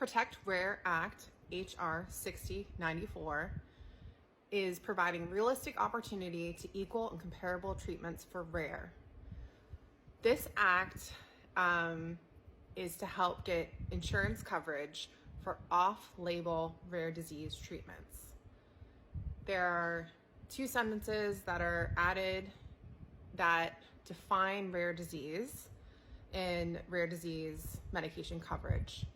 Protect Rare Act, HR 6094, is providing realistic opportunity to equal and comparable treatments for rare. This act is to help get insurance coverage for off-label rare disease treatments. There are two sentences that are added that define rare disease and rare disease medication coverage.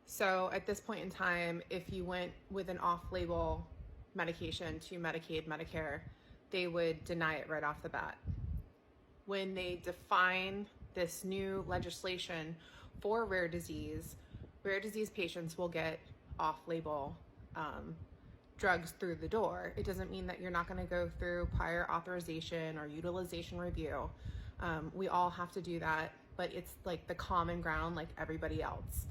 So at this point in time, if you went with an off-label medication to Medicaid, Medicare, they would deny it right off the bat. When they define this new legislation for rare disease patients will get off-label drugs through the door. It doesn't mean that you're not going to go through prior authorization or utilization review. We all have to do that, but it's like the common ground like everybody else.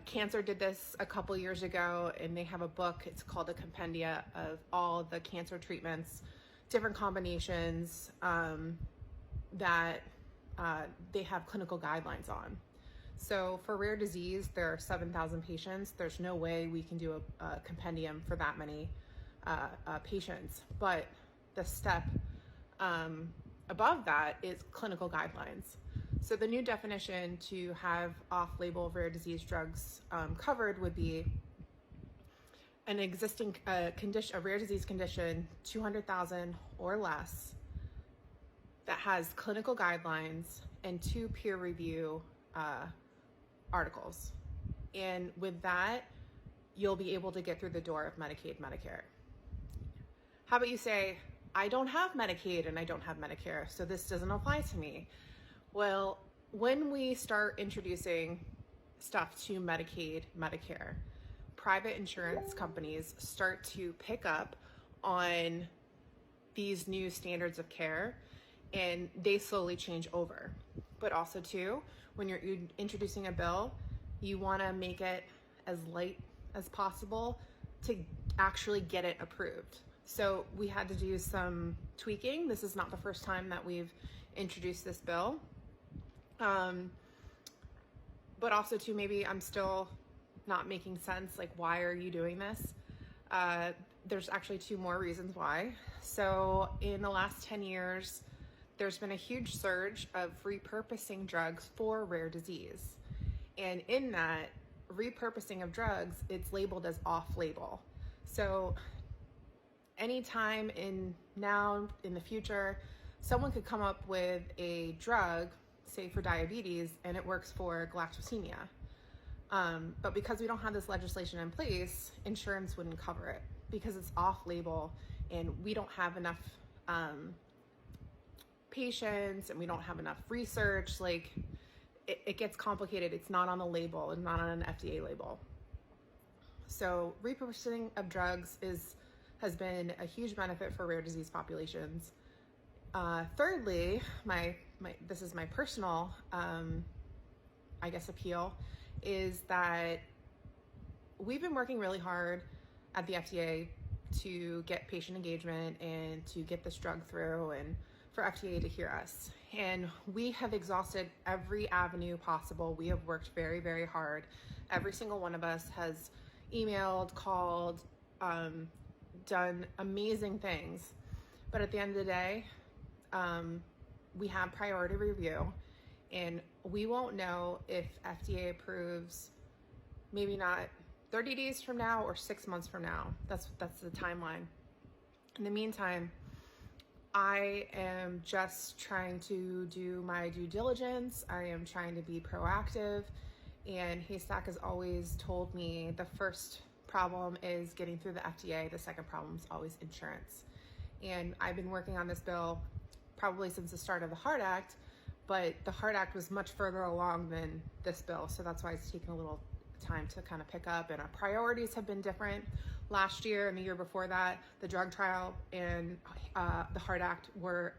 Cancer did this a couple years ago, and they have a book. It's called a compendia of all the cancer treatments, different combinations that they have clinical guidelines on. So for rare disease, there are 7,000 patients. There's no way we can do a compendium for that many patients. But the step above that is clinical guidelines. So the new definition to have off-label rare disease drugs covered would be an existing condition, a rare disease condition, 200,000 or less, that has clinical guidelines and 2 peer review articles. And with that, you'll be able to get through the door of Medicaid, Medicare. How about you say, I don't have Medicaid and I don't have Medicare, so this doesn't apply to me. Well, when we start introducing stuff to Medicaid, Medicare, private insurance companies start to pick up on these new standards of care, and they slowly change over. But also too, when you're introducing a bill, you want to make it as light as possible to actually get it approved. So we had to do some tweaking. This is not the first time that we've introduced this bill. But also too, maybe I'm still not making sense. Like, why are you doing this? There's actually 2 more reasons why. So in the last 10 years, there's been a huge surge of repurposing drugs for rare disease. And in that repurposing of drugs, it's labeled as off-label. So anytime in the future, someone could come up with a drug, say for diabetes, and it works for galactosemia. But because we don't have this legislation in place, insurance wouldn't cover it because it's off-label and we don't have enough patients and we don't have enough research. Like, it gets complicated. It's not on the label and not on an FDA label. So repurposing of drugs has been a huge benefit for rare disease populations. Thirdly, this is my personal, appeal, is that we've been working really hard at the FDA to get patient engagement and to get this drug through and for FDA to hear us. And we have exhausted every avenue possible. We have worked very, very hard. Every single one of us has emailed, called, done amazing things. But at the end of the day, we have priority review, and we won't know if FDA approves, maybe not 30 days from now or 6 months from now. That's the timeline. In the meantime, I am just trying to do my due diligence. I am trying to be proactive, and Haystack has always told me the first problem is getting through the FDA. The second problem is always insurance. And I've been working on this bill probably since the start of the HEART Act, but the HEART Act was much further along than this bill. So that's why it's taken a little time to kind of pick up, and our priorities have been different. Last year and the year before that, the drug trial and the HEART Act were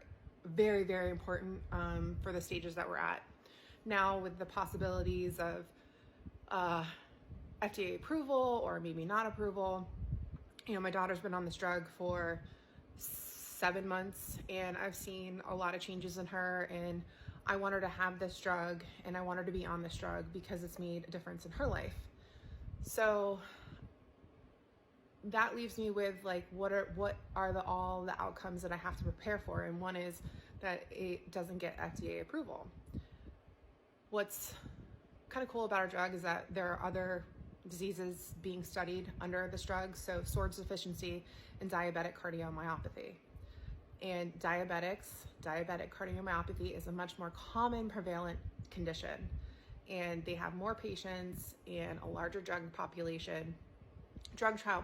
very, very important for the stages that we're at. Now with the possibilities of FDA approval or maybe not approval, my daughter's been on this drug for 7 months, and I've seen a lot of changes in her, and I want her to have this drug and I want her to be on this drug because it's made a difference in her life. So that leaves me with like, what are all the outcomes that I have to prepare for? And one is that it doesn't get FDA approval. What's kind of cool about our drug is that there are other diseases being studied under this drug. So SORD deficiency and diabetic cardiomyopathy. And diabetic cardiomyopathy is a much more common prevalent condition. And they have more patients and a larger drug trial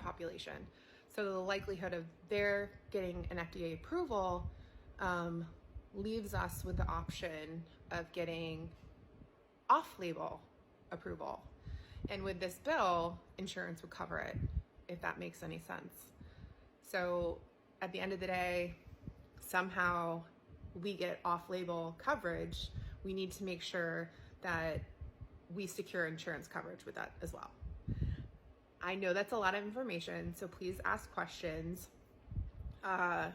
population. So the likelihood of their getting an FDA approval leaves us with the option of getting off-label approval. And with this bill, insurance would cover it, if that makes any sense. So at the end of the day, somehow we get off-label coverage. We need to make sure that we secure insurance coverage with that as well. I know that's a lot of information, so please ask questions. I'm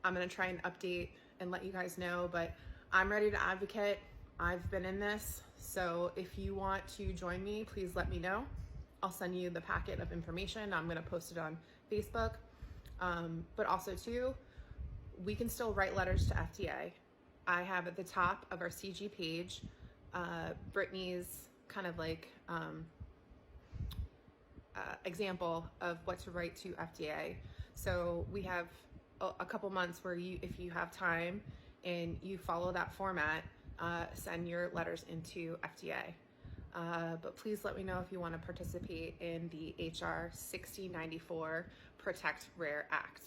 gonna try and update and let you guys know, but I'm ready to advocate. I've been in this, so if you want to join me, please let me know. I'll send you the packet of information. I'm gonna post it on Facebook. But also too, we can still write letters to FDA. I have at the top of our CG page, Brittany's kind of like example of what to write to FDA. So we have a couple months where if you have time and you follow that format, send your letters into FDA. But please let me know if you want to participate in the HR 6094 Protect Rare Act.